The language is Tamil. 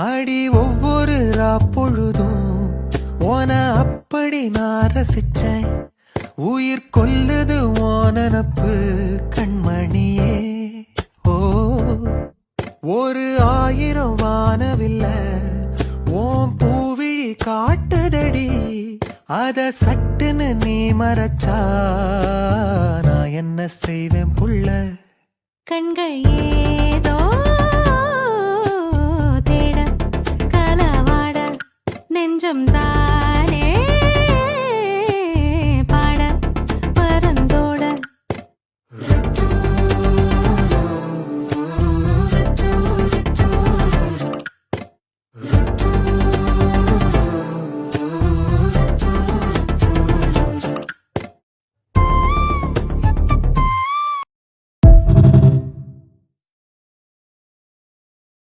அடி ஒவ்வொரு பொழுதும் ஓன அப்படி நான் ரசிச்சேன். உயிர் கொல்லுது ஓனப்பு கண்மணியே. ஓ ஒரு 1000 வானவில்ல ஓம் பூவிழி காட்டுதடி. அத சட்டுன்னு நீ மறைச்சா நான் என்ன செய்வேன் புள்ள? கண்கள் ஏதோ